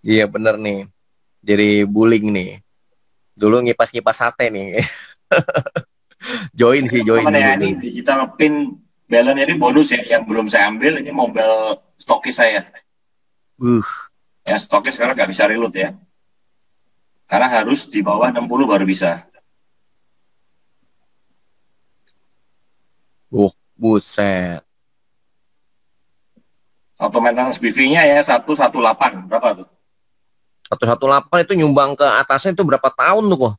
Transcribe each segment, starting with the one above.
Iya bener nih. Jadi bullying nih. Dulu ngipas-ngipas sate nih. Join Ini sih, join teman-teman ya, dulu ini dulu. digital pin balance ini bonus ya, yang belum saya ambil, ini mobil stokis saya. Uh, Ya, stokis sekarang nggak bisa reload ya. Karena harus di bawah 60 baru bisa. buset. Auto maintenance BV-nya ya 118. Berapa tuh? 118 itu nyumbang ke atasnya itu berapa tahun tuh kok?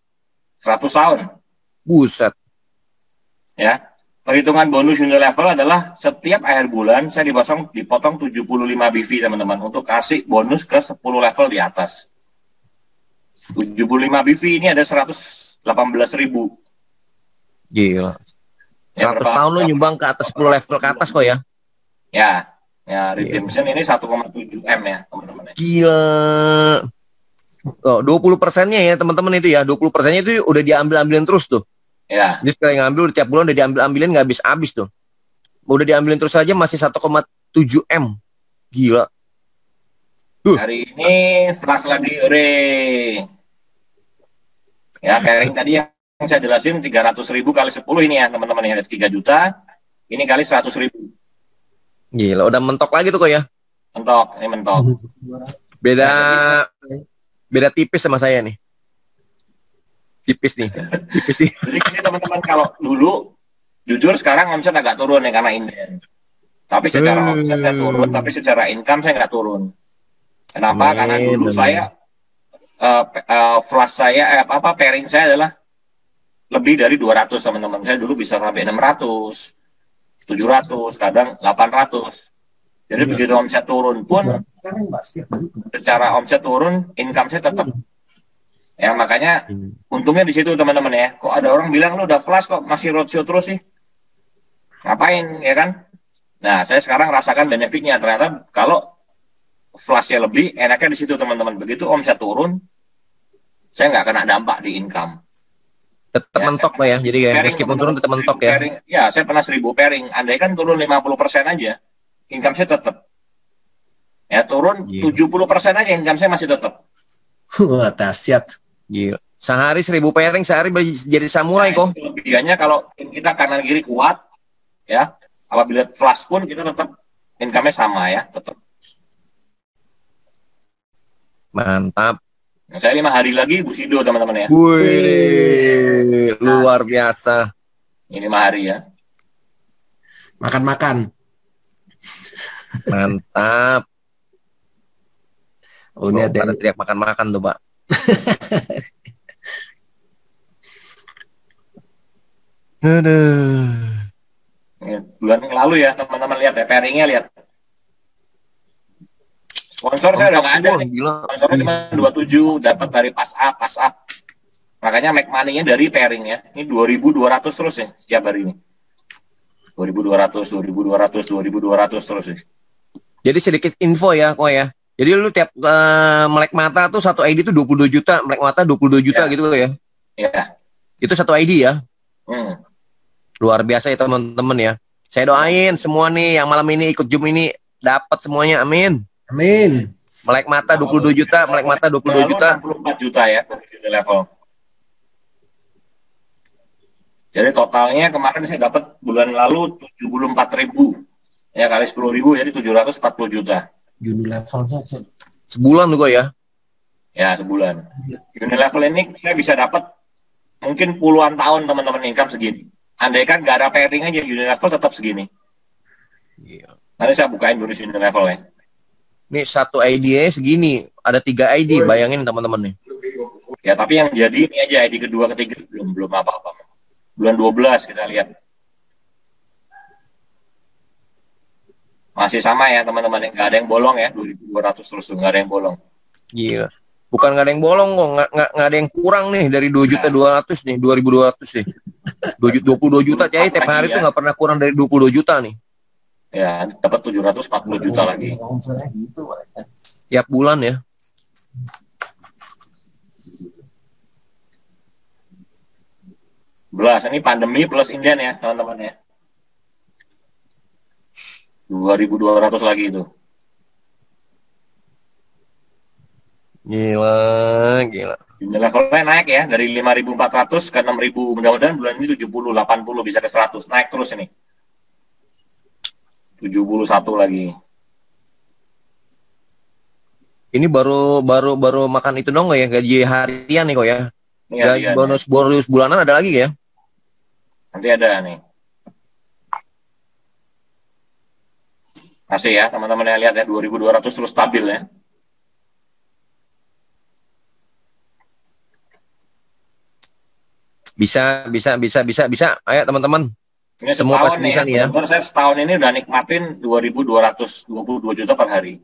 100 tahun. Buset. Ya. Perhitungan bonus unit level adalah setiap akhir bulan saya dipotong 75 BV teman-teman untuk kasih bonus ke 10 level di atas. 75 BV ini ada 118.000. Gila. Ya 100 tahun lu berapa nyumbang ke atas 10 level ke atas kok ya. Ya, ya Gila. redemption ini 1,7 M ya teman-teman ya. Gila. Oh, 20%-nya ya teman-teman itu ya. 20%-nya itu udah diambil-ambilin terus tuh. Ya, Jadi sekali ngambil tiap bulan udah diambil-ambilin nggak habis-habis tuh. Udah diambilin terus aja masih 1,7 M. Gila. Uh, hari ini flash lagi ore. Ya, pairing tadi yang saya jelasin 300.000 kali 10 ini ya teman-teman ya, 3 juta. Ini kali 100.000. gila, udah mentok lagi tuh kok ya. Mentok, ini mentok. Beda Ya, jadi beda tipis sama saya nih. Tipis nih. Tipis nih. jadi ini teman-teman, kalau dulu jujur sekarang omset agak turun ya karena inden. Tapi secara omset saya turun, tapi secara income saya nggak turun. Kenapa? Karena Amin, dulu amin. saya flash saya apa pairing saya adalah lebih dari 200 teman-teman. Saya dulu bisa sampai 600, 700, kadang 800. Jadi begitu omset turun pun, secara omset turun, income saya tetap. Ya makanya untungnya di situ teman-teman ya. Kok ada orang bilang lu udah flash kok masih roadshow terus sih? Ngapain ya kan? Nah saya sekarang rasakan benefitnya. Ternyata kalau flashnya lebih, enaknya di situ teman-teman. Begitu omset turun, saya nggak kena dampak di income. Tetap Ya, saya mentok lah pernah ya. Jadi 1000 kayak pairing meskipun turun teman-teman, tetap 1000 mentok ya. pairing. Ya, saya pernah 1000 pairing. Andai kan turun 50% aja, income saya tetap. Ya, turun Gila. 70% aja, income saya masih tetap. Wah, dahsyat. Gila. Sehari 1000 pairing, sehari jadi Nah, samurai itu kok. kelebihannya kalau kita kanan kiri kuat, ya, apabila flash pun kita tetap income-nya sama ya, tetap. Mantap. Nah, saya 5 hari lagi Busido teman-teman ya. Wih, luar biasa. Ini 5 hari ya. Makan-makan. Mantap. Oh, ini Tuh, ada pada yang teriak makan-makan tuh, Pak. Aduh. Ini bulan yang lalu ya teman-teman, lihat ya pairingnya, lihat. Sponsor saya udah Mentok nggak ada semua, nih. gila. Sponsornya cuma 27, dapat dari pas up, pas up. Makanya make money-nya dari pairing ya. Ini 2.200 terus ya setiap hari ini. 2.200, 2.200, 2.200 terus ya. Jadi sedikit info ya, kok ya. Jadi lu tiap melek mata tuh satu ID tuh 22 juta, melek mata 22 juta Ya, gitu ya. ya. Itu satu ID ya. Hmm. Luar biasa ya teman-teman ya. Saya doain semua nih yang malam ini ikut Zoom ini dapat semuanya, amin. amin. Melek mata 22 juta, melek mata 22 Lalu juta. 64 juta ya dari level. Jadi totalnya kemarin saya dapat bulan lalu 74.000. Ya kali 10.000 jadi 740 juta. Juni levelnya. Sebulan juga ya. Ya sebulan. Unit level ini saya bisa dapat mungkin puluhan tahun teman-teman, income segini. Andai kan nggak ada pairing aja, unit level tetap segini. Iya. Nanti saya bukain bonus unit level ya. Ini satu ID segini, ada 3 ID, bayangin teman-teman nih. Ya tapi yang jadi ini aja ID kedua ketiga belum belum apa-apa. Bulan 12 kita lihat. Masih sama ya teman-teman, nggak ada yang bolong ya, 2.200 terus nggak ada yang bolong. Gila. Bukan nggak ada yang bolong kok, nggak ada yang kurang nih dari 2.200.000 nih, 2.200 nih. 22 juta jadi tiap hari tuh Ya. nggak pernah kurang dari 22 juta nih. Ya, dapat 740 juta lagi. Tiap bulan ya. Belas, ini pandemi plus inden ya teman-teman ya. 2.200 lagi itu. Gila. Levelnya naik ya, dari 5.400 ke 6.000. Mudah-mudahan bulan ini 70, 80, bisa ke 100. Naik terus ini. 71 lagi. Ini baru makan itu dong ya, gaji harian nih kok ya. Ini Gaji harian, bonus bulanan ada lagi ya? nanti ada nih. Masih ya, teman-teman yang lihat ya, 2.200 terus stabil ya. Bisa. Ayo teman-teman. Ini Semua setahun pasti nih bisa ya, nih ya. benar-benar saya setahun ini udah nikmatin 2.222 juta per hari.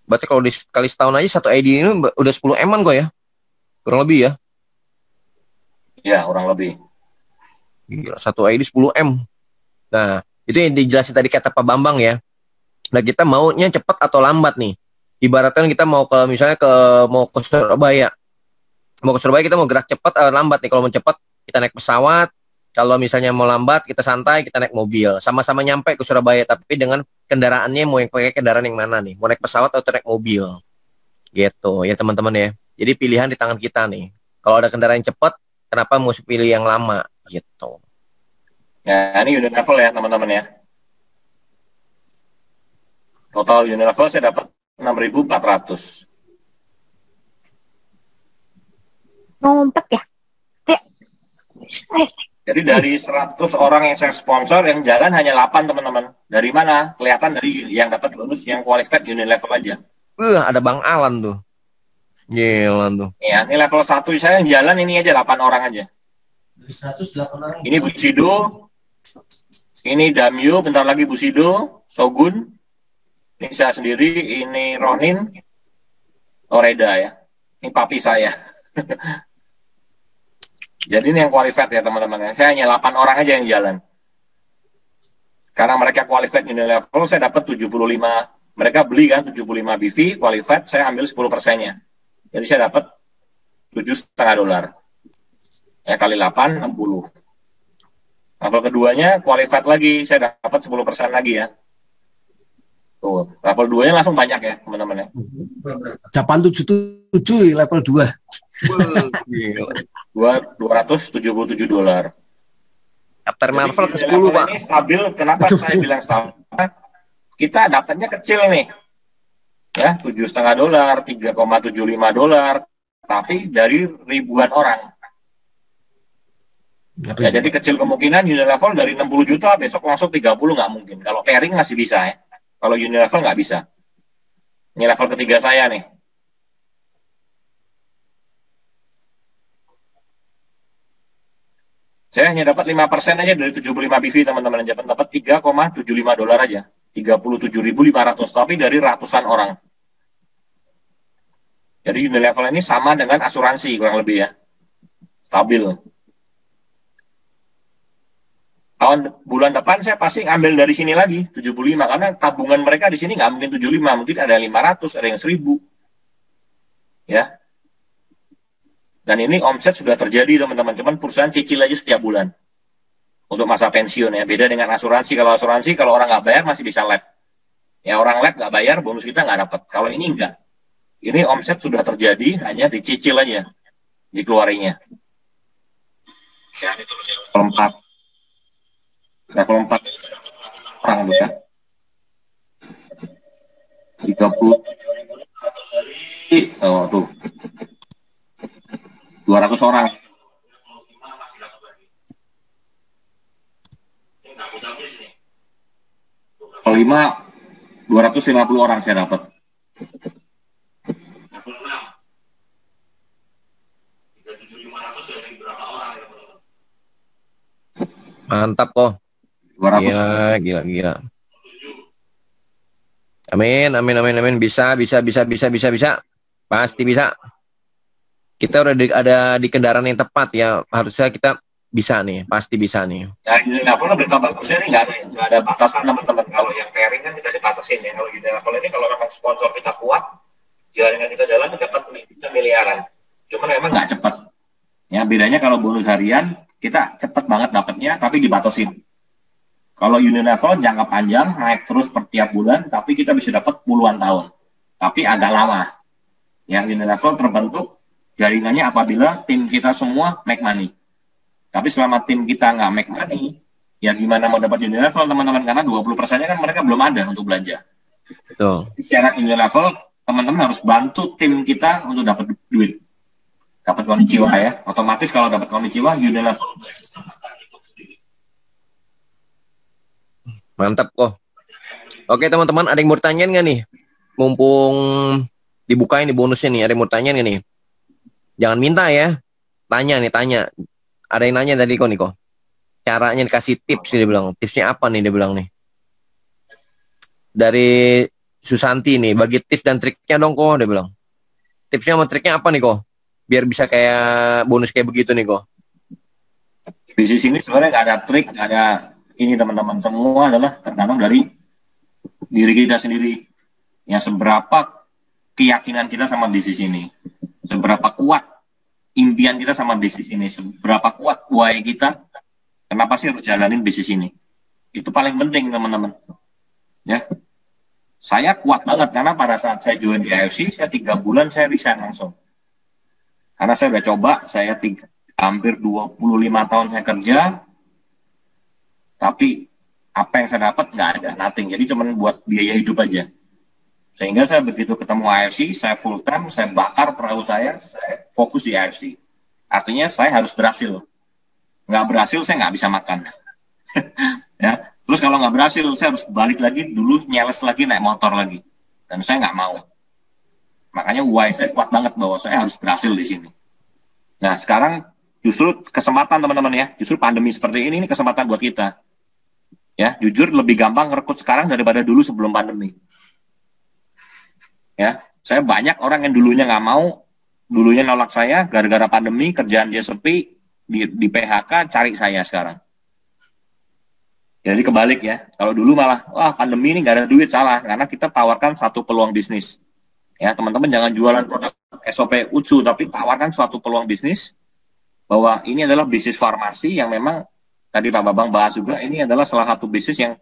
Berarti kalau dikali setahun aja satu ID ini udah 10 M-an kok ya? Kurang lebih ya? Ya, kurang lebih. Gila, satu ID 10 M. Nah, itu yang dijelasin tadi kata Pak Bambang ya. Nah, kita maunya cepat atau lambat nih. Ibaratkan kita mau ke misalnya mau ke Surabaya. Mau ke Surabaya kita mau gerak cepat atau lambat nih. Kalau mau cepat kita naik pesawat. Kalau misalnya mau lambat kita santai kita naik mobil. Sama-sama nyampe ke Surabaya tapi dengan kendaraannya mau yang pakai kendaraan yang mana nih? Mau naik pesawat atau naik mobil? Gitu ya teman-teman ya. Jadi pilihan di tangan kita nih. Kalau ada kendaraan yang cepat, kenapa mesti pilih yang lama? Gitu. Ya, ini unit level ya teman-teman ya. Total unit level saya dapat 6.400. Ngumpet ya? Jadi dari 100 orang yang saya sponsor, yang jalan hanya 8 teman-teman. Dari mana? Kelihatan dari yang dapat bonus yang qualified unit level aja. Ada Bang Alan tuh. Gila tuh. Ya, ini level 1 saya yang jalan ini aja 8 orang aja. Dari 108 orang. Ini Bushido, ini Damyu, bentar lagi Bushido, Shogun, ini saya sendiri, ini Ronin, Oreda ya. Ini papi saya. Jadi ini yang qualified ya teman-teman. Saya hanya 8 orang aja yang jalan. Karena mereka qualified unit level, saya dapat 75. Mereka beli kan 75 BV, qualified, saya ambil 10%-nya. Jadi saya dapat $7,5. Ya kali 8, 60. Level keduanya qualified lagi, saya dapat 10% lagi ya. Tuh, level 2-nya langsung banyak ya, teman-teman ya. Capan 77 level 2. Gila. $277. Captain Marvel ke 10, Level Pak. ini stabil, kenapa saya bilang stabil? Kita dapatnya kecil nih. Ya, $7,5, $3,75, tapi dari ribuan orang. Ya, jadi kecil kemungkinan unit level dari 60 juta besok langsung 30 nggak mungkin. Kalau pairing masih bisa ya. Kalau unit level nggak bisa. Ini level ketiga saya nih. Saya hanya dapat 5% aja dari 75 BV teman-teman. Dapat $3,75 aja. 37.500, tapi dari ratusan orang. Jadi unit level ini sama dengan asuransi kurang lebih ya. Stabil. Bulan depan saya pasti ngambil dari sini lagi 75 karena tabungan mereka di sini nggak mungkin 75, mungkin ada 500, ada yang 1.000. Ya. Dan ini omset sudah terjadi teman-teman, cuman perusahaan cicil aja setiap bulan untuk masa pensiun ya. Beda dengan asuransi. Kalau asuransi kalau orang nggak bayar masih bisa lab. Ya orang lab nggak bayar bonus kita nggak dapat. Kalau ini enggak. Ini omset sudah terjadi hanya dicicil aja dikeluarinya. Ya ini terus ya level 4 orang tuh ya 30 tuh 200 orang level 5 250 orang saya dapat. Level 6 37.500 dari berapa orang ya? Mantap kok. 200. Gila. Amin. Bisa. Pasti bisa. Kita udah ada di kendaraan yang tepat ya. Harusnya kita bisa nih. Pasti bisa nih. Ya, unit level berapa bagusnya nih nggak ada batasan teman-teman. Kalau yang pairing kan kita dibatasin ya. Kalau unit level ini kalau memang sponsor kita kuat, jaringan kita jalan dapat bisa miliaran. Cuma memang nggak cepat. Ya bedanya kalau bonus harian kita cepat banget dapatnya, tapi dibatasin. Kalau Unilevel jangka panjang, naik terus per tiap bulan, tapi kita bisa dapat puluhan tahun. Tapi agak lama. Ya, Unilevel terbentuk jaringannya apabila tim kita semua make money. Tapi selama tim kita nggak make money, ya gimana mau dapat Unilevel teman-teman? Karena 20%-nya kan mereka belum ada untuk belanja. Betul. Syarat Unilevel, teman-teman harus bantu tim kita untuk dapat duit. Dapat konnichiwa ya. Otomatis kalau dapat konnichiwa, Unilevel Mantap kok. Oke teman-teman, ada yang mau tanyain nggak nih? Mumpung dibukain nih bonusnya nih, ada yang mau tanyain nggak nih? Jangan minta ya. Tanya nih, tanya. Ada yang nanya tadi kok nih kok. Caranya dikasih tips nih dia bilang. Tipsnya apa nih dia bilang nih? Dari Susanti nih, bagi tips dan triknya dong kok dia bilang. Tipsnya sama triknya apa nih kok? Biar bisa kayak bonus kayak begitu nih kok. bisnis ini sebenarnya nggak ada trik, nggak ada ini teman-teman. Semua adalah tergantung dari diri kita sendiri. Ya, seberapa keyakinan kita sama bisnis ini. Seberapa kuat impian kita sama bisnis ini. Seberapa kuat why kita. Kenapa sih harus jalanin bisnis ini. Itu paling penting teman-teman. Ya, saya kuat banget karena pada saat saya join di IFC, saya 3 bulan saya resign langsung. Karena saya udah coba, saya hampir 25 tahun saya kerja, tapi apa yang saya dapat nggak ada, nothing. Jadi cuma buat biaya hidup aja. Sehingga saya begitu ketemu IFC, saya full time, saya bakar perahu saya fokus di IFC. Artinya saya harus berhasil. Nggak berhasil, saya nggak bisa makan. Ya. Terus kalau nggak berhasil, saya harus balik lagi dulu, nyeles lagi, naik motor lagi. Dan saya nggak mau. Makanya why saya kuat banget bahwa saya harus berhasil di sini. Nah, sekarang justru kesempatan teman-teman ya. Justru pandemi seperti ini kesempatan buat kita. Ya, jujur lebih gampang ngerekrut sekarang daripada dulu sebelum pandemi. Ya, saya banyak orang yang dulunya nggak mau, dulunya nolak saya, gara-gara pandemi, kerjaan dia sepi, di PHK, cari saya sekarang. Jadi kebalik ya, kalau dulu malah, wah pandemi ini nggak ada duit, salah, karena kita tawarkan satu peluang bisnis. Ya, teman-teman jangan jualan produk SOP UTSU, tapi tawarkan suatu peluang bisnis, bahwa ini adalah bisnis farmasi yang memang, tadi Pak Babang bahas juga, ini adalah salah satu bisnis yang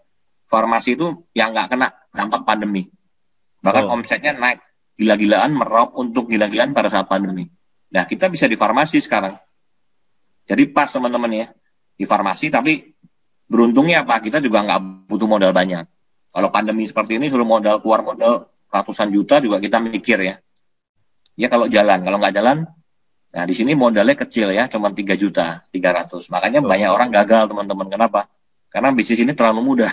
farmasi itu yang nggak kena dampak pandemi. Bahkan omsetnya naik gila-gilaan, meraup untuk gila-gilaan pada saat pandemi. Nah, kita bisa di farmasi sekarang. Jadi pas teman-teman ya, di farmasi, tapi beruntungnya apa? Kita juga nggak butuh modal banyak. Kalau pandemi seperti ini, suruh modal, keluar modal ratusan juta juga kita mikir ya. Ya kalau jalan, kalau nggak jalan, nah di sini modalnya kecil ya, cuma 3.300.000. Makanya banyak orang gagal teman-teman. Kenapa? Karena bisnis ini terlalu mudah.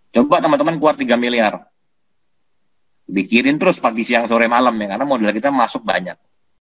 Coba teman-teman keluar 3 miliar. Bikirin terus pagi, siang, sore, malam ya, karena modal kita masuk banyak.